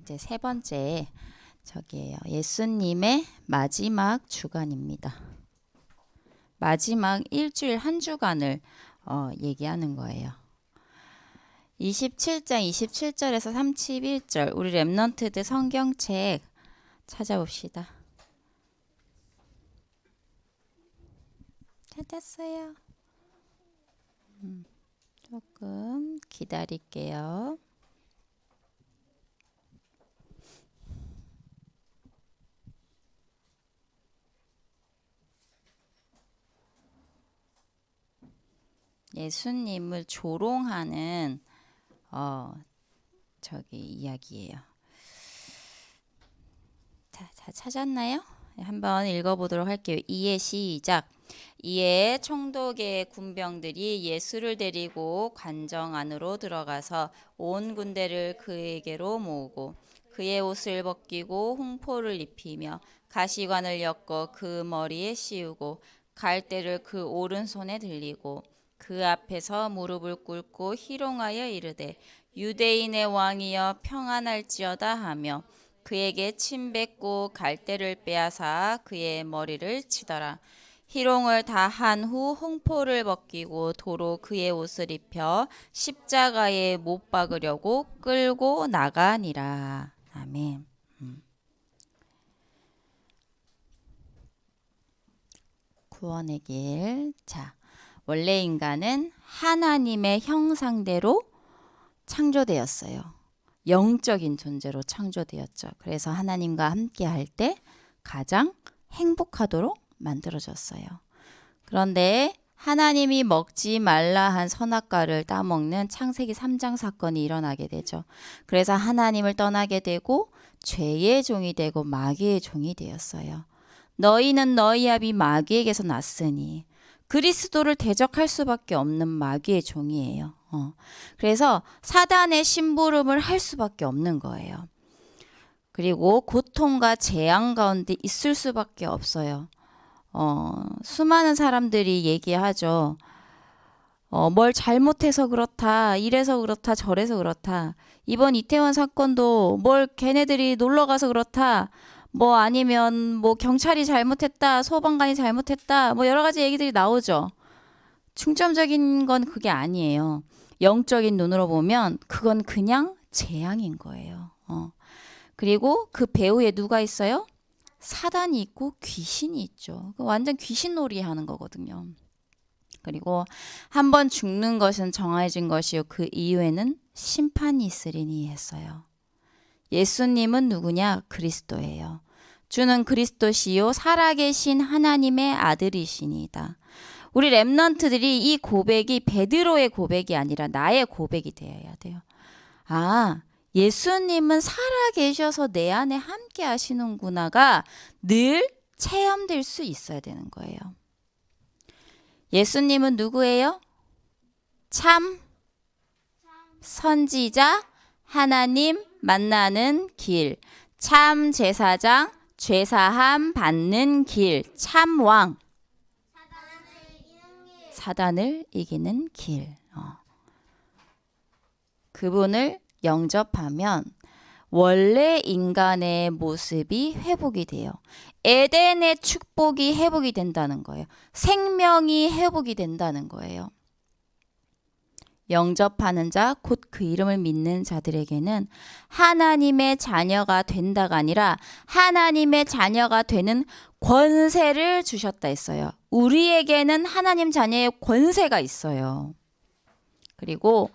이제 세 번째 저기예요. 예수님의 마지막 주간입니다. 마지막 일주일 한 주간을 얘기하는 거예요. 27장 27절에서 31절 우리 랩넌트들 성경책 찾아봅시다. 찾았어요. 조금 기다릴게요. 예수님을 조롱하는 저기 이야기예요. 자, 찾았나요? 한번 읽어보도록 할게요. 이에 시작. 이에 총독의 군병들이 예수를 데리고 관정 안으로 들어가서 온 군대를 그에게로 모으고 그의 옷을 벗기고 홍포를 입히며 가시관을 엮어 그 머리에 씌우고 갈대를 그 오른손에 들리고 그 앞에서 무릎을 꿇고 희롱하여 이르되 유대인의 왕이여 평안할지어다 하며 그에게 침 뱉고 갈대를 빼앗아 그의 머리를 치더라. 희롱을 다 한 후 홍포를 벗기고 도로 그의 옷을 입혀 십자가에 못 박으려고 끌고 나가니라. 아멘. 구원의 길. 자, 원래 인간은 하나님의 형상대로 창조되었어요. 영적인 존재로 창조되었죠. 그래서 하나님과 함께 할 때 가장 행복하도록 만들어졌어요. 그런데 하나님이 먹지 말라 한 선악과를 따먹는 창세기 3장 사건이 일어나게 되죠. 그래서 하나님을 떠나게 되고 죄의 종이 되고 마귀의 종이 되었어요. 너희는 너희 아비 마귀에게서 났으니 그리스도를 대적할 수밖에 없는 마귀의 종이에요. 그래서 사단의 심부름을 할 수밖에 없는 거예요. 그리고 고통과 재앙 가운데 있을 수밖에 없어요. 수많은 사람들이 얘기하죠. 뭘 잘못해서 그렇다, 이래서 그렇다, 저래서 그렇다. 이번 이태원 사건도 뭘 걔네들이 놀러 가서 그렇다. 뭐 아니면 뭐 경찰이 잘못했다, 소방관이 잘못했다. 뭐 여러 가지 얘기들이 나오죠. 중점적인 건 그게 아니에요. 영적인 눈으로 보면 그건 그냥 재앙인 거예요. 그리고 그 배후에 누가 있어요? 사단이 있고 귀신이 있죠. 완전 귀신놀이 하는 거거든요. 그리고 한번 죽는 것은 정해진 것이요 그 이후에는 심판이 있으리니 했어요. 예수님은 누구냐? 그리스도예요. 주는 그리스도시요 살아계신 하나님의 아들이시니다. 우리 랩넌트들이 이 고백이 베드로의 고백이 아니라 나의 고백이 되어야 돼요. 아, 예수님은 살아계셔서 내 안에 함께 하시는구나가 늘 체험될 수 있어야 되는 거예요. 예수님은 누구예요? 참 선지자, 하나님 만나는 길, 참 제사장, 죄사함 받는 길, 참 왕, 사단을 이기는 길. 그분을 영접하면 원래 인간의 모습이 회복이 돼요. 에덴의 축복이 회복이 된다는 거예요. 생명이 회복이 된다는 거예요. 영접하는 자, 곧 그 이름을 믿는 자들에게는 하나님의 자녀가 된다가 아니라 하나님의 자녀가 되는 권세를 주셨다 했어요. 우리에게는 하나님 자녀의 권세가 있어요. 그리고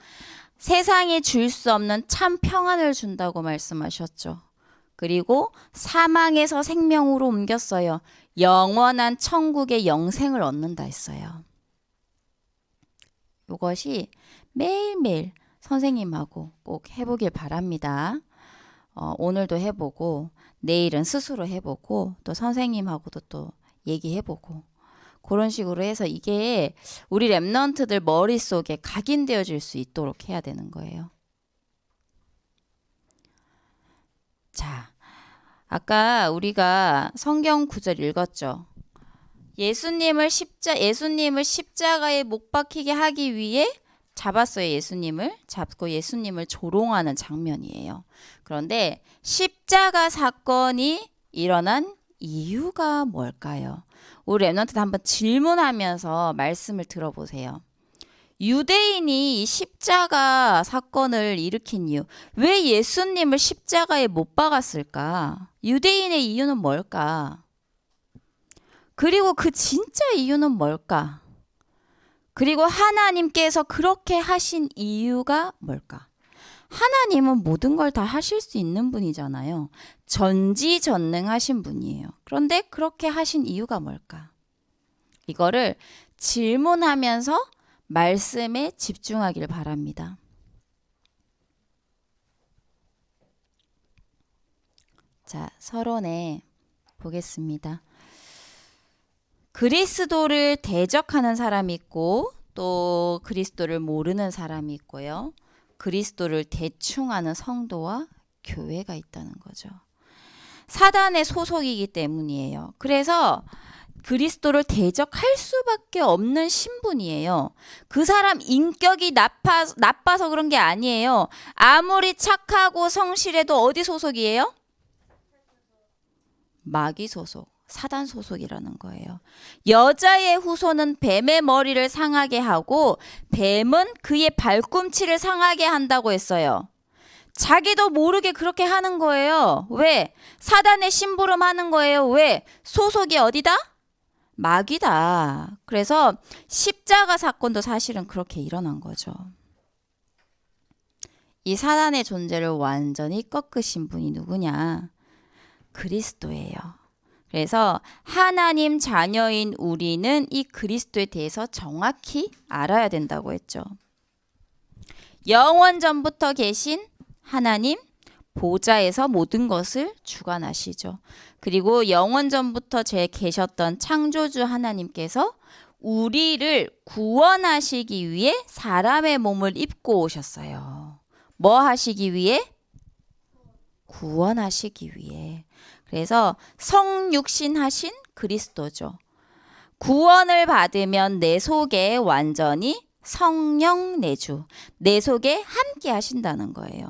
세상이 줄 수 없는 참 평안을 준다고 말씀하셨죠. 그리고 사망에서 생명으로 옮겼어요. 영원한 천국의 영생을 얻는다 했어요. 이것이 매일매일 선생님하고 꼭 해보길 바랍니다. 오늘도 해보고 내일은 스스로 해보고 또 선생님하고도 또 얘기해보고 그런 식으로 해서 이게 우리 랩넌트들 머릿속에 각인되어질 수 있도록 해야 되는 거예요. 자, 아까 우리가 성경 구절 읽었죠. 예수님을 십자가에 못 박히게 하기 위해 잡았어요. 예수님을 잡고 예수님을 조롱하는 장면이에요. 그런데 십자가 사건이 일어난 이유가 뭘까요? 우리 랩런트도 한번 질문하면서 말씀을 들어보세요. 유대인이 이 십자가 사건을 일으킨 이유, 왜 예수님을 십자가에 못 박았을까? 유대인의 이유는 뭘까? 그리고 그 진짜 이유는 뭘까? 그리고 하나님께서 그렇게 하신 이유가 뭘까? 하나님은 모든 걸 다 하실 수 있는 분이잖아요. 전지전능하신 분이에요. 그런데 그렇게 하신 이유가 뭘까? 이거를 질문하면서 말씀에 집중하길 바랍니다. 자, 서론에 보겠습니다. 그리스도를 대적하는 사람이 있고 또 그리스도를 모르는 사람이 있고요. 그리스도를 대충하는 성도와 교회가 있다는 거죠. 사단의 소속이기 때문이에요. 그래서 그리스도를 대적할 수밖에 없는 신분이에요. 그 사람 인격이 나빠서 그런 게 아니에요. 아무리 착하고 성실해도 어디 소속이에요? 마귀 소속. 사단 소속이라는 거예요. 여자의 후손은 뱀의 머리를 상하게 하고 뱀은 그의 발꿈치를 상하게 한다고 했어요. 자기도 모르게 그렇게 하는 거예요. 왜? 사단의 심부름 하는 거예요. 왜? 소속이 어디다? 마귀다. 그래서 십자가 사건도 사실은 그렇게 일어난 거죠. 이 사단의 존재를 완전히 꺾으신 분이 누구냐? 그리스도예요. 그래서 하나님 자녀인 우리는 이 그리스도에 대해서 정확히 알아야 된다고 했죠. 영원 전부터 계신 하나님 보좌에서 모든 것을 주관하시죠. 그리고 영원 전부터 계셨던 창조주 하나님께서 우리를 구원하시기 위해 사람의 몸을 입고 오셨어요. 뭐 하시기 위해? 구원하시기 위해. 그래서 성육신 하신 그리스도죠. 구원을 받으면 내 속에 완전히 성령 내주, 내 속에 함께 하신다는 거예요.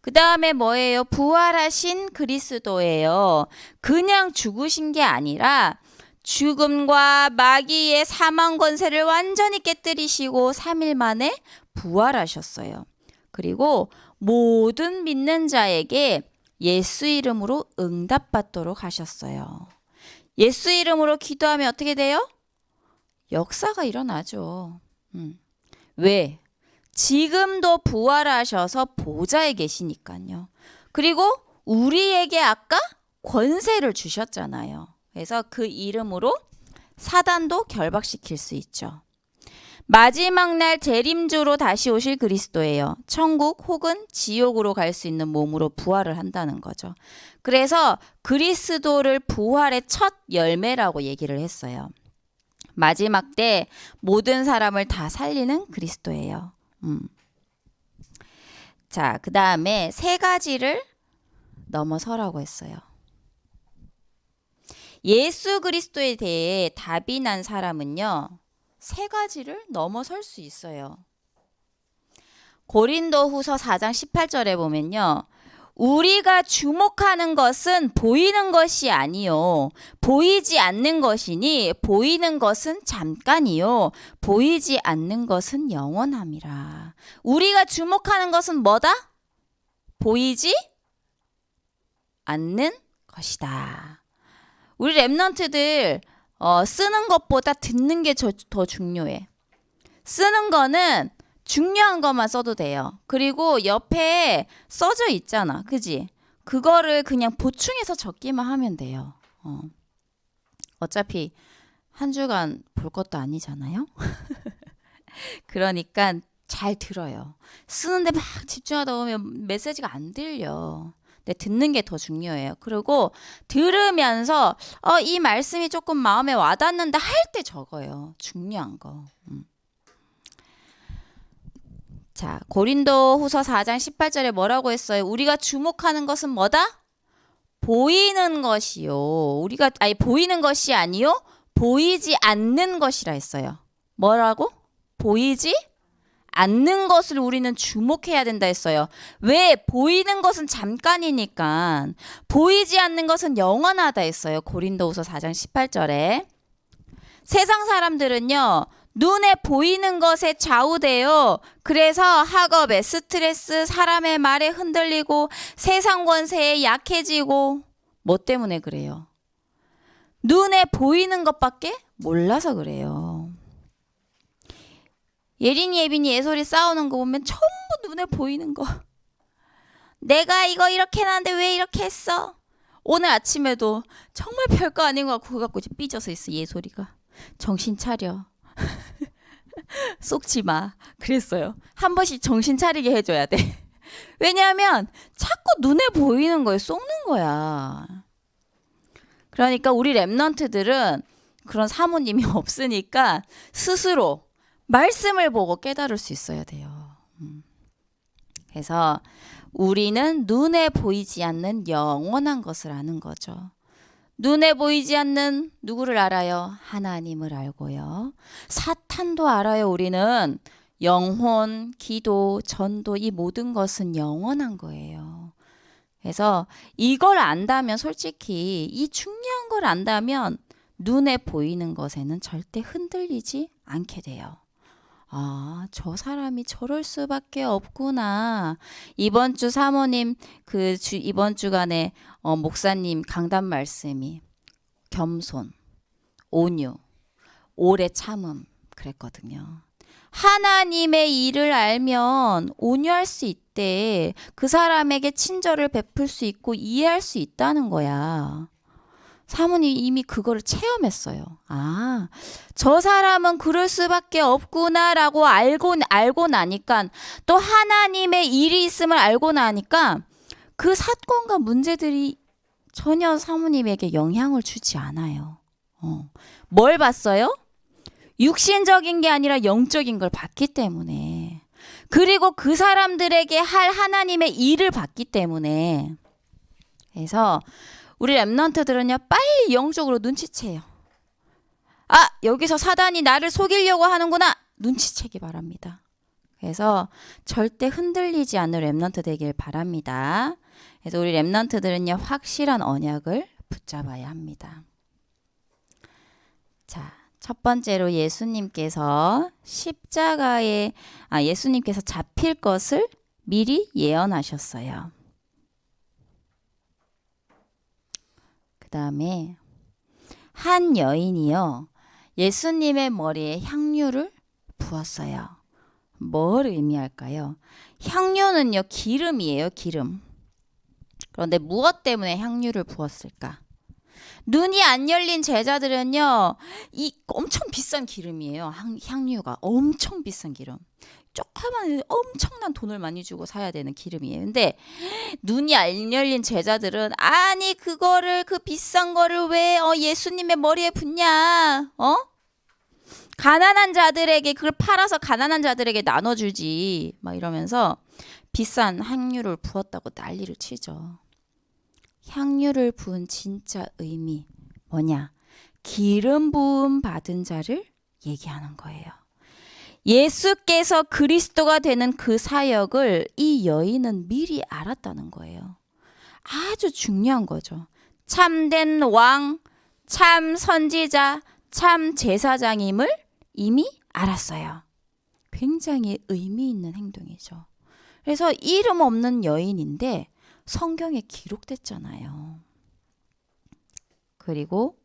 그 다음에 뭐예요? 부활하신 그리스도예요. 그냥 죽으신 게 아니라 죽음과 마귀의 사망 권세를 완전히 깨뜨리시고 3일 만에 부활하셨어요. 그리고 모든 믿는 자에게 예수 이름으로 응답받도록 하셨어요. 예수 이름으로 기도하면 어떻게 돼요? 역사가 일어나죠. 왜? 지금도 부활하셔서 보좌에 계시니까요. 그리고 우리에게 아까 권세를 주셨잖아요. 그래서 그 이름으로 사단도 결박시킬 수 있죠. 마지막 날 재림주로 다시 오실 그리스도예요. 천국 혹은 지옥으로 갈 수 있는 몸으로 부활을 한다는 거죠. 그래서 그리스도를 부활의 첫 열매라고 얘기를 했어요. 마지막 때 모든 사람을 다 살리는 그리스도예요. 자, 그 다음에 3가지를 넘어서라고 했어요. 예수 그리스도에 대해 답이 난 사람은요. 3가지를 넘어설 수 있어요. 고린도후서 4장 18절에 보면요. 우리가 주목하는 것은 보이는 것이 아니요 보이지 않는 것이니 보이는 것은 잠깐이요 보이지 않는 것은 영원함이라. 우리가 주목하는 것은 뭐다? 보이지 않는 것이다. 우리 랩런트들 쓰는 것보다 듣는 게 더 중요해. 쓰는 거는 중요한 것만 써도 돼요. 그리고 옆에 써져 있잖아. 그지? 그거를 그냥 보충해서 적기만 하면 돼요. 어차피 한 주간 볼 것도 아니잖아요. 그러니까 잘 들어요. 쓰는데 막 집중하다 보면 메시지가 안 들려. 근데 듣는 게 더 중요해요. 그리고 들으면서 이 말씀이 조금 마음에 와닿는다 할 때 적어요. 중요한 거. 자, 고린도후서 4장 18절에 뭐라고 했어요? 우리가 주목하는 것은 뭐다? 보이는 것이요. 보이는 것이 아니요. 보이지 않는 것이라 했어요. 뭐라고? 보이지 않는 것을 우리는 주목해야 된다 했어요. 왜? 보이는 것은 잠깐이니까. 보이지 않는 것은 영원하다 했어요. 고린도후서 4장 18절에. 세상 사람들은요, 눈에 보이는 것에 좌우돼요. 그래서 학업에 스트레스, 사람의 말에 흔들리고 세상 권세에 약해지고. 뭐 때문에 그래요? 눈에 보이는 것밖에 몰라서 그래요. 예린이, 예빈이, 예솔이 싸우는 거 보면 전부 눈에 보이는 거. 내가 이거 이렇게 해놨는데 왜 이렇게 했어? 오늘 아침에도 정말 별거 아닌 거 갖고 그거 갖고 이제 삐져서 있어, 예솔이가. 정신 차려. 속지 마. 그랬어요. 한 번씩 정신 차리게 해줘야 돼. 왜냐하면 자꾸 눈에 보이는 거에 속는 거야. 그러니까 우리 랩런트들은 그런 사모님이 없으니까 스스로 말씀을 보고 깨달을 수 있어야 돼요. 그래서 우리는 눈에 보이지 않는 영원한 것을 아는 거죠. 눈에 보이지 않는 누구를 알아요? 하나님을 알고요. 사탄도 알아요. 우리는 영혼, 기도, 전도 이 모든 것은 영원한 거예요. 그래서 이걸 안다면 솔직히 이 중요한 걸 안다면 눈에 보이는 것에는 절대 흔들리지 않게 돼요. 아, 저 사람이 저럴 수밖에 없구나. 이번 주 사모님 이번 주간에 목사님 강단 말씀이 겸손, 온유, 오래 참음 그랬거든요. 하나님의 일을 알면 온유할 수 있대. 그 사람에게 친절을 베풀 수 있고 이해할 수 있다는 거야. 사모님 이미 그거를 체험했어요. 아, 저 사람은 그럴 수밖에 없구나라고 알고 나니까 또 하나님의 일이 있음을 알고 나니까 그 사건과 문제들이 전혀 사모님에게 영향을 주지 않아요. 뭘 봤어요? 육신적인 게 아니라 영적인 걸 봤기 때문에. 그리고 그 사람들에게 할 하나님의 일을 봤기 때문에. 그래서 우리 랩런트들은요, 빨리 영적으로 눈치채요. 아, 여기서 사단이 나를 속이려고 하는구나. 눈치채기 바랍니다. 그래서 절대 흔들리지 않는 랩런트 되길 바랍니다. 그래서 우리 랩런트들은요, 확실한 언약을 붙잡아야 합니다. 자, 첫 번째로 예수님께서 예수님께서 잡힐 것을 미리 예언하셨어요. 그 다음에 한 여인이요, 예수님의 머리에 향유를 부었어요. 뭘 의미할까요? 향유는요, 기름이에요, 기름. 그런데 무엇 때문에 향유를 부었을까? 눈이 안 열린 제자들은요, 이 엄청 비싼 기름이에요. 향유가 엄청 비싼 기름. 조그만 엄청난 돈을 많이 주고 사야 되는 기름이에요. 근데 눈이 안 열린 제자들은 아니 그거를 그 비싼 거를 왜 예수님의 머리에 붓냐? 가난한 자들에게 그걸 팔아서 가난한 자들에게 나눠주지. 막 이러면서 비싼 향유를 부었다고 난리를 치죠. 향유를 부은 진짜 의미 뭐냐? 기름 부음 받은 자를 얘기하는 거예요. 예수께서 그리스도가 되는 그 사역을 이 여인은 미리 알았다는 거예요. 아주 중요한 거죠. 참된 왕, 참 선지자, 참 제사장임을 이미 알았어요. 굉장히 의미 있는 행동이죠. 그래서 이름 없는 여인인데 성경에 기록됐잖아요. 그리고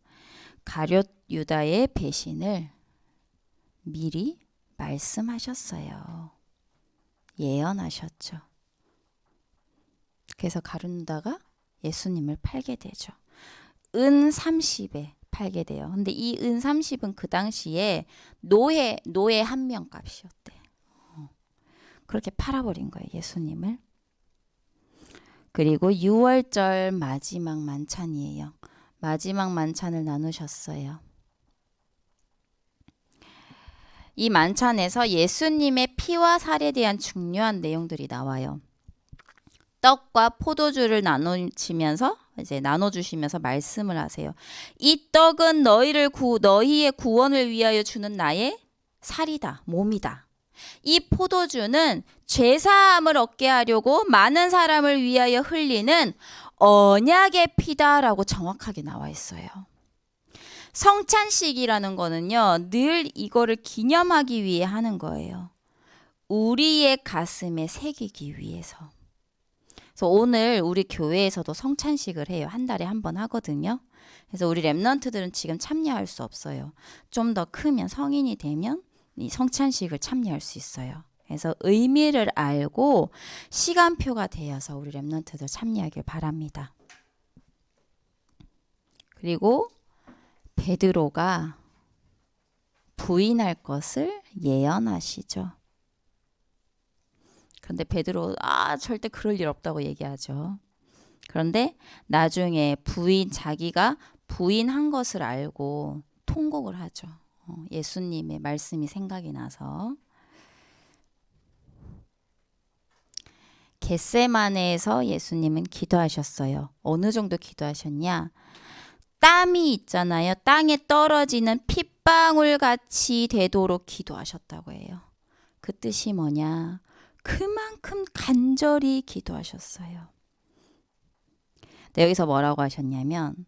가룟 유다의 배신을 미리 말씀하셨어요. 예언하셨죠. 그래서 가룟 유다가 예수님을 팔게 되죠. 은 30에 팔게 돼요. 근데 이 은 30은 그 당시에 노예 한 명 값이었대. 그렇게 팔아버린 거예요, 예수님을. 그리고 6월절 마지막 만찬이에요. 마지막 만찬을 나누셨어요. 이 만찬에서 예수님의 피와 살에 대한 중요한 내용들이 나와요. 떡과 포도주를 나눠주시면서 말씀을 하세요. 이 떡은 너희의 구원을 위하여 주는 나의 살이다, 몸이다. 이 포도주는 죄사함을 얻게 하려고 많은 사람을 위하여 흘리는 언약의 피다라고 정확하게 나와 있어요. 성찬식이라는 거는요, 늘 이거를 기념하기 위해 하는 거예요. 우리의 가슴에 새기기 위해서. 그래서 오늘 우리 교회에서도 성찬식을 해요. 한 달에 한 번 하거든요. 그래서 우리 랩런트들은 지금 참여할 수 없어요. 좀 더 크면, 성인이 되면 이 성찬식을 참여할 수 있어요. 그래서 의미를 알고 시간표가 되어서 우리 랩런트들 참여하길 바랍니다. 그리고 베드로가 부인할 것을 예언하시죠. 그런데 베드로 절대 그럴 일 없다고 얘기하죠. 그런데 나중에 자기가 부인한 것을 알고 통곡을 하죠. 예수님의 말씀이 생각이 나서. 겟세마네에서 예수님은 기도하셨어요. 어느 정도 기도하셨냐? 땀이 있잖아요. 땅에 떨어지는 핏방울 같이 되도록 기도하셨다고 해요. 그 뜻이 뭐냐? 그만큼 간절히 기도하셨어요. 여기서 뭐라고 하셨냐면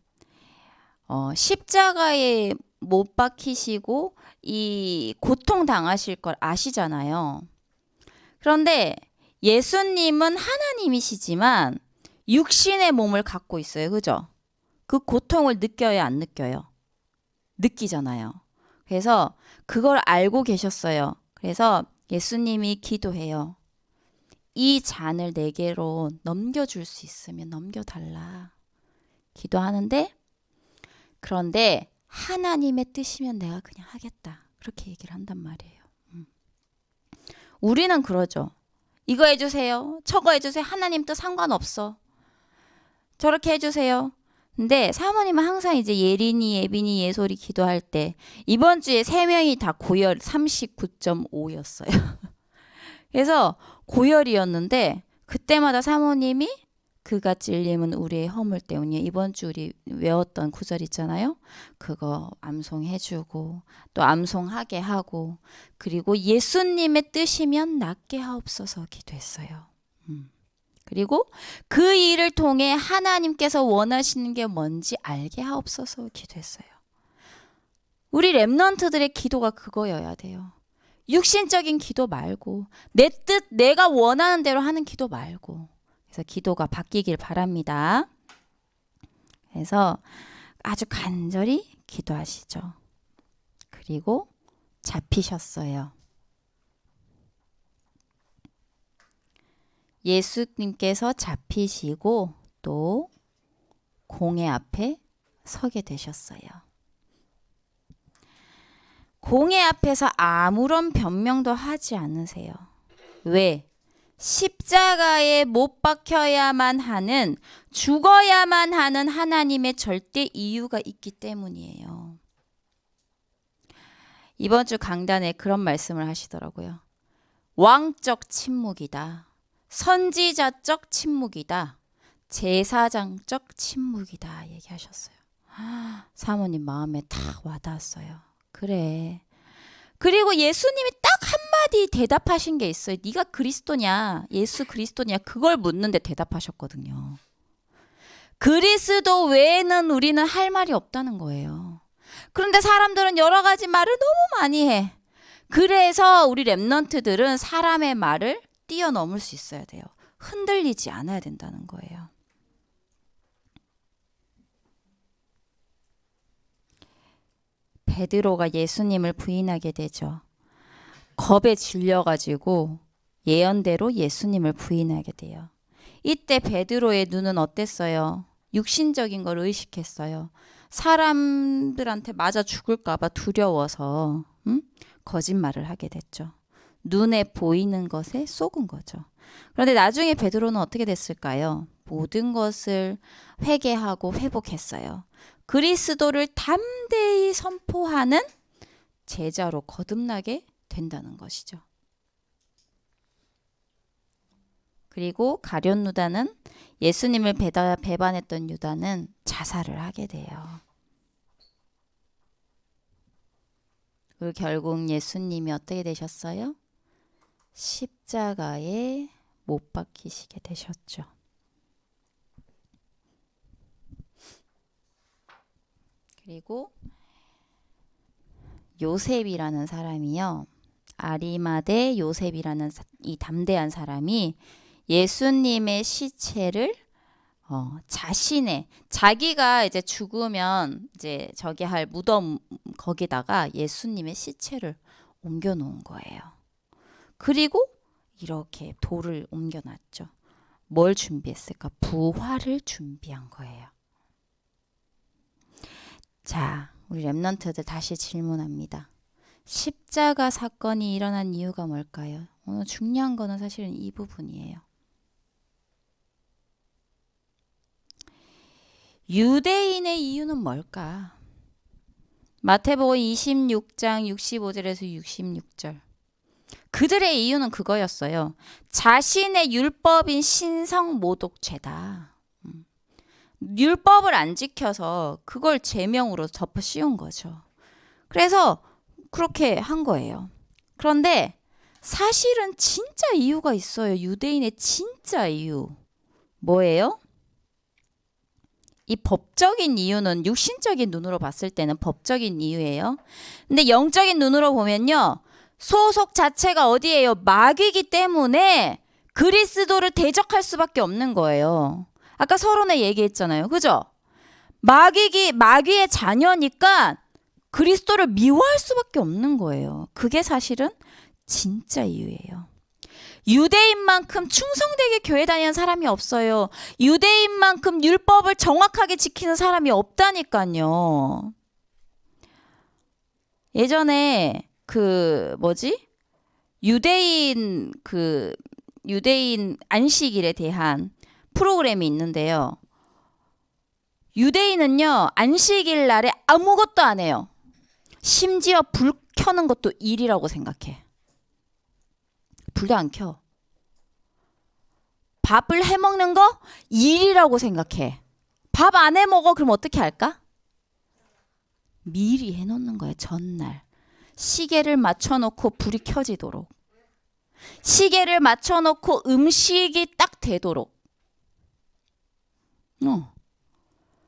십자가에 못 박히시고 이 고통 당하실 걸 아시잖아요. 그런데 예수님은 하나님이시지만 육신의 몸을 갖고 있어요. 그죠? 그 고통을 느껴요, 안 느껴요? 느끼잖아요. 그래서 그걸 알고 계셨어요. 그래서 예수님이 기도해요. 이 잔을 내게로 넘겨줄 수 있으면 넘겨달라. 기도하는데, 그런데 하나님의 뜻이면 내가 그냥 하겠다. 그렇게 얘기를 한단 말이에요. 우리는 그러죠. 이거 해주세요. 저거 해주세요. 하나님 뜻 상관없어. 저렇게 해주세요. 근데 사모님은 항상 이제 예린이, 예빈이, 예솔이 기도할 때 이번 주에 3명이 다 고열 39.5였어요. 그래서 고열이었는데 그때마다 사모님이 그가 찔림은 우리의 허물 때문이에요. 이번 주 우리 외웠던 구절 있잖아요. 그거 암송해주고 또 암송하게 하고 그리고 예수님의 뜻이면 낫게 하옵소서 기도했어요. 그리고 그 일을 통해 하나님께서 원하시는 게 뭔지 알게 하옵소서 기도했어요. 우리 랩런트들의 기도가 그거여야 돼요. 육신적인 기도 말고 내 뜻, 내가 원하는 대로 하는 기도 말고. 그래서 기도가 바뀌길 바랍니다. 그래서 아주 간절히 기도하시죠. 그리고 잡히셨어요. 예수님께서 잡히시고 또 공회 앞에 서게 되셨어요. 공회 앞에서 아무런 변명도 하지 않으세요. 왜? 십자가에 못 박혀야만 하는, 죽어야만 하는 하나님의 절대 이유가 있기 때문이에요. 이번 주 강단에 그런 말씀을 하시더라고요. 왕적 침묵이다. 선지자적 침묵이다. 제사장적 침묵이다 얘기하셨어요. 사모님 마음에 탁 와닿았어요. 그래. 그리고 예수님이 딱 한마디 대답하신 게 있어요. 네가 그리스도냐? 예수 그리스도냐? 그걸 묻는데 대답하셨거든요. 그리스도 외에는 우리는 할 말이 없다는 거예요. 그런데 사람들은 여러 가지 말을 너무 많이 해. 그래서 우리 랩런트들은 사람의 말을 뛰어넘을 수 있어야 돼요. 흔들리지 않아야 된다는 거예요. 베드로가 예수님을 부인하게 되죠. 겁에 질려가지고 예언대로 예수님을 부인하게 돼요. 이때 베드로의 눈은 어땠어요? 육신적인 걸 의식했어요. 사람들한테 맞아 죽을까 봐 두려워서 거짓말을 하게 됐죠. 눈에 보이는 것에 속은 거죠. 그런데 나중에 베드로는 어떻게 됐을까요? 모든 것을 회개하고 회복했어요. 그리스도를 담대히 선포하는 제자로 거듭나게 된다는 것이죠. 그리고 가룟 유다는 예수님을 배반했던 유다는 자살을 하게 돼요. 그리고 결국 예수님이 어떻게 되셨어요? 십자가에 못 박히시게 되셨죠. 그리고 요셉이라는 사람이요. 아리마대 요셉이라는 이 담대한 사람이 예수님의 시체를 자기가 이제 죽으면 이제 저기 할 무덤 거기다가 예수님의 시체를 옮겨 놓은 거예요. 그리고 이렇게 돌을 옮겨 놨죠. 뭘 준비했을까? 부활을 준비한 거예요. 자, 우리 랩런트들 다시 질문합니다. 십자가 사건이 일어난 이유가 뭘까요? 오늘 중요한 거는 사실은 이 부분이에요. 유대인의 이유는 뭘까? 마태복음 26장 65절에서 66절. 그들의 이유는 그거였어요. 자신의 율법인 신성 모독죄다. 율법을 안 지켜서 그걸 제명으로 덮어 씌운 거죠. 그래서 그렇게 한 거예요. 그런데 사실은 진짜 이유가 있어요. 유대인의 진짜 이유. 뭐예요? 이 법적인 이유는 육신적인 눈으로 봤을 때는 법적인 이유예요. 근데 영적인 눈으로 보면요. 소속 자체가 어디예요? 마귀이기 때문에 그리스도를 대적할 수밖에 없는 거예요. 아까 서론에 얘기했잖아요. 그죠? 마귀의 자녀니까 그리스도를 미워할 수밖에 없는 거예요. 그게 사실은 진짜 이유예요. 유대인만큼 충성되게 교회 다니는 사람이 없어요. 유대인만큼 율법을 정확하게 지키는 사람이 없다니까요. 예전에 유대인 안식일에 대한 프로그램이 있는데요. 유대인은요, 안식일 날에 아무것도 안 해요. 심지어 불 켜는 것도 일이라고 생각해. 불도 안 켜. 밥을 해 먹는 거 일이라고 생각해. 밥 안 해 먹어. 그럼 어떻게 할까? 미리 해 놓는 거예요. 전날. 시계를 맞춰 놓고 불이 켜지도록. 시계를 맞춰 놓고 음식이 딱 되도록.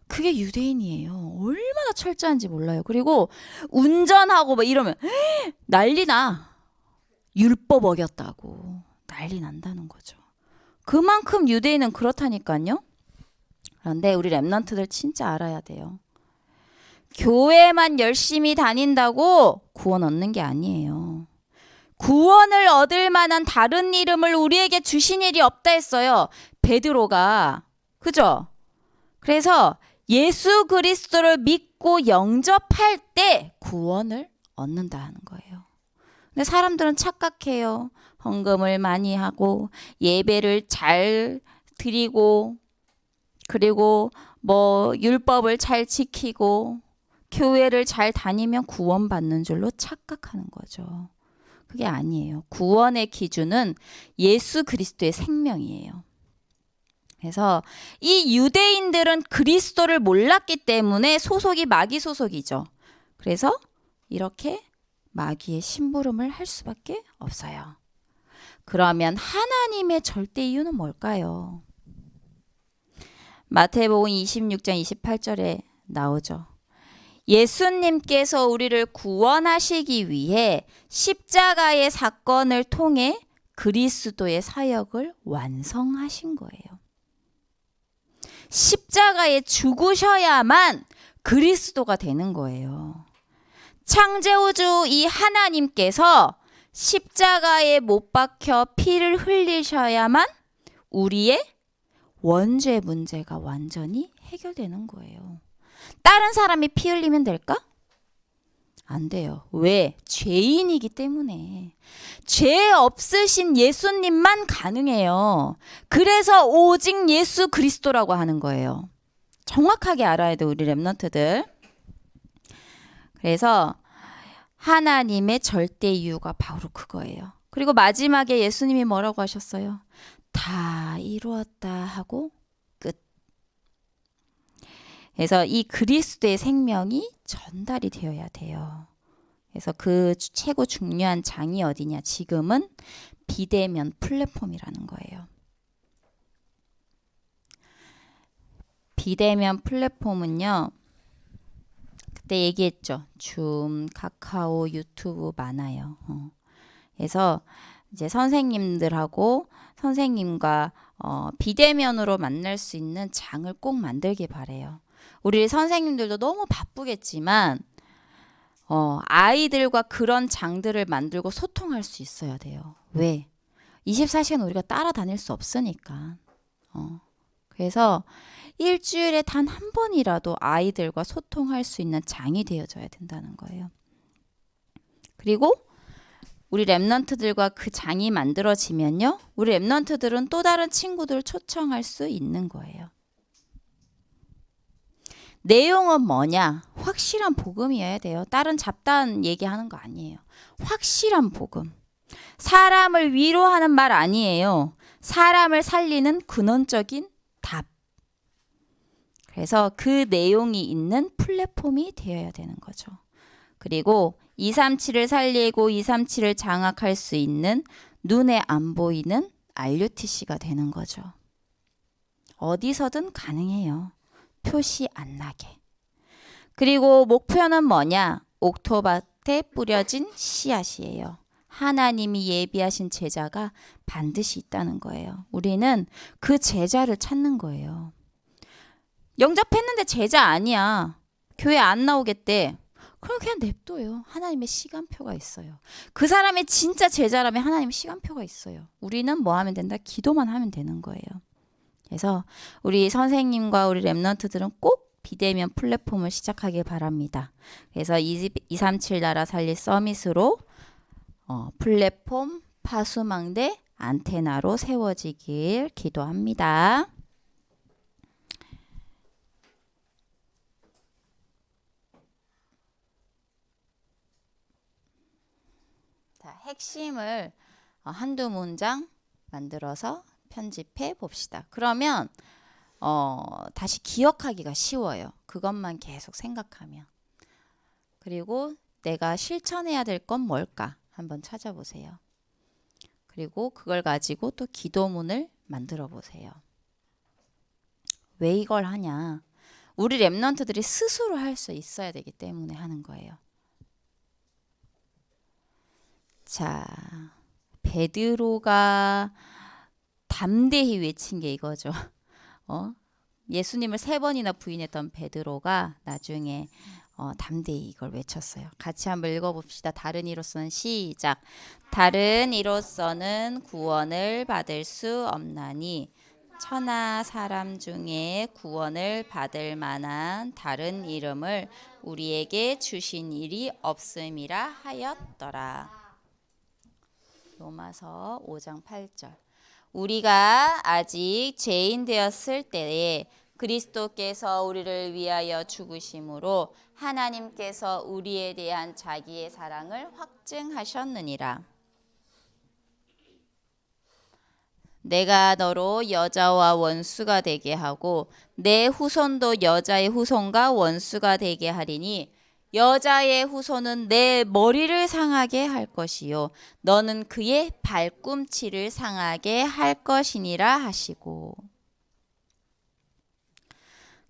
그게 유대인이에요. 얼마나 철저한지 몰라요. 그리고 운전하고 막 이러면 난리나. 율법 어겼다고 난리 난다는 거죠. 그만큼 유대인은 그렇다니까요. 그런데 우리 랩런트들 진짜 알아야 돼요. 교회만 열심히 다닌다고 구원 얻는 게 아니에요. 구원을 얻을 만한 다른 이름을 우리에게 주신 일이 없다 했어요. 베드로가. 그죠? 그래서 예수 그리스도를 믿고 영접할 때 구원을 얻는다 하는 거예요. 근데 사람들은 착각해요. 헌금을 많이 하고 예배를 잘 드리고 그리고 율법을 잘 지키고 교회를 잘 다니면 구원받는 줄로 착각하는 거죠. 그게 아니에요. 구원의 기준은 예수 그리스도의 생명이에요. 그래서 이 유대인들은 그리스도를 몰랐기 때문에 소속이 마귀 소속이죠. 그래서 이렇게 마귀의 심부름을 할 수밖에 없어요. 그러면 하나님의 절대 이유는 뭘까요? 마태복음 26장 28절에 나오죠. 예수님께서 우리를 구원하시기 위해 십자가의 사건을 통해 그리스도의 사역을 완성하신 거예요. 십자가에 죽으셔야만 그리스도가 되는 거예요. 창조주 이 하나님께서 십자가에 못 박혀 피를 흘리셔야만 우리의 원죄 문제가 완전히 해결되는 거예요. 다른 사람이 피 흘리면 될까? 안 돼요. 왜? 죄인이기 때문에. 죄 없으신 예수님만 가능해요. 그래서 오직 예수 그리스도라고 하는 거예요. 정확하게 알아야 돼, 우리 랩런트들. 그래서 하나님의 절대 이유가 바로 그거예요. 그리고 마지막에 예수님이 뭐라고 하셨어요? 다 이루었다 하고 끝. 그래서 이 그리스도의 생명이 전달이 되어야 돼요. 그래서 그 최고 중요한 장이 어디냐? 지금은 비대면 플랫폼이라는 거예요. 비대면 플랫폼은요, 그때 얘기했죠. 줌, 카카오, 유튜브 많아요. 그래서 이제 선생님들하고 선생님과 비대면으로 만날 수 있는 장을 꼭 만들길 바래요. 우리 선생님들도 너무 바쁘겠지만 아이들과 그런 장들을 만들고 소통할 수 있어야 돼요. 왜? 24시간 우리가 따라다닐 수 없으니까. 그래서 일주일에 단 한 번이라도 아이들과 소통할 수 있는 장이 되어줘야 된다는 거예요. 그리고 우리 랩런트들과 그 장이 만들어지면요, 우리 랩런트들은 또 다른 친구들을 초청할 수 있는 거예요. 내용은 뭐냐? 확실한 복음이어야 돼요. 다른 잡다한 얘기하는 거 아니에요. 확실한 복음. 사람을 위로하는 말 아니에요. 사람을 살리는 근원적인 답. 그래서 그 내용이 있는 플랫폼이 되어야 되는 거죠. 그리고 237을 살리고 237을 장악할 수 있는 눈에 안 보이는 RUTC가 되는 거죠. 어디서든 가능해요. 표시 안 나게. 그리고 목표는 뭐냐? 옥토밭에 뿌려진 씨앗이에요. 하나님이 예비하신 제자가 반드시 있다는 거예요. 우리는 그 제자를 찾는 거예요. 영접했는데 제자 아니야. 교회 안 나오겠대. 그럼 그냥 냅둬요. 하나님의 시간표가 있어요. 그 사람이 진짜 제자라면 하나님의 시간표가 있어요. 우리는 뭐 하면 된다? 기도만 하면 되는 거예요. 그래서 우리 선생님과 우리 랩런트들은 꼭 비대면 플랫폼을 시작하길 바랍니다. 그래서 237 나라 살릴 서밋으로 플랫폼 파수망대 안테나로 세워지길 기도합니다. 자, 핵심을 한두 문장 만들어서 편집해 봅시다. 그러면 다시 기억하기가 쉬워요. 그것만 계속 생각하면. 그리고 내가 실천해야 될 건 뭘까? 한번 찾아보세요. 그리고 그걸 가지고 또 기도문을 만들어 보세요. 왜 이걸 하냐? 우리 랩런트들이 스스로 할 수 있어야 되기 때문에 하는 거예요. 자, 베드로가 담대히 외친 게 이거죠. 예수님을 3번이나 부인했던 베드로가 나중에 담대히 이걸 외쳤어요. 같이 한번 읽어봅시다. 다른 이로서는 시작. 다른 이로서는 구원을 받을 수 없나니 천하 사람 중에 구원을 받을 만한 다른 이름을 우리에게 주신 일이 없음이라 하였더라. 로마서 5장 8절. 우리가 아직 죄인 되었을 때에 그리스도께서 우리를 위하여 죽으심으로 하나님께서 우리에 대한 자기의 사랑을 확증하셨느니라. 내가 너로 여자와 원수가 되게 하고 내 후손도 여자의 후손과 원수가 되게 하리니 여자의 후손은 내 머리를 상하게 할 것이요 너는 그의 발꿈치를 상하게 할 것이니라 하시고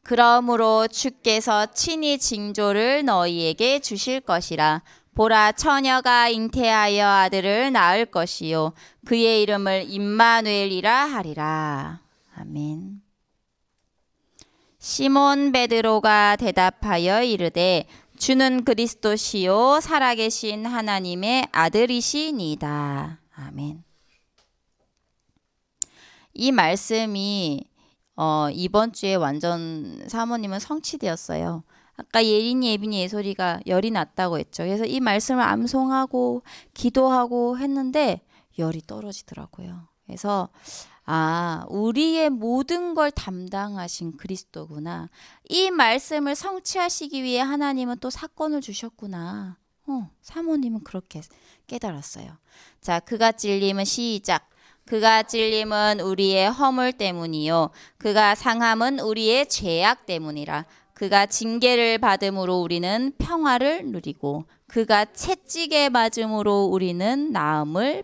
그러므로 주께서 친히 징조를 너희에게 주실 것이라 보라 처녀가 잉태하여 아들을 낳을 것이요 그의 이름을 임마누엘이라 하리라. 아멘. 시몬 베드로가 대답하여 이르되 주는 그리스도시요 살아계신 하나님의 아들이시니이다. 아멘. 이 말씀이 이번 주에 완전 사모님은 성취되었어요. 아까 예린이, 예빈이, 예솔이가 열이 났다고 했죠. 그래서 이 말씀을 암송하고 기도하고 했는데 열이 떨어지더라고요. 그래서 우리의 모든 걸 담당하신 그리스도구나. 이 말씀을 성취하시기 위해 하나님은 또 사건을 주셨구나. 사모님은 그렇게 깨달았어요. 자, 그가 찔림은 시작. 그가 찔림은 우리의 허물 때문이요 그가 상함은 우리의 죄악 때문이라. 그가 징계를 받음으로 우리는 평화를 누리고 그가 채찍에 맞음으로 우리는 나음을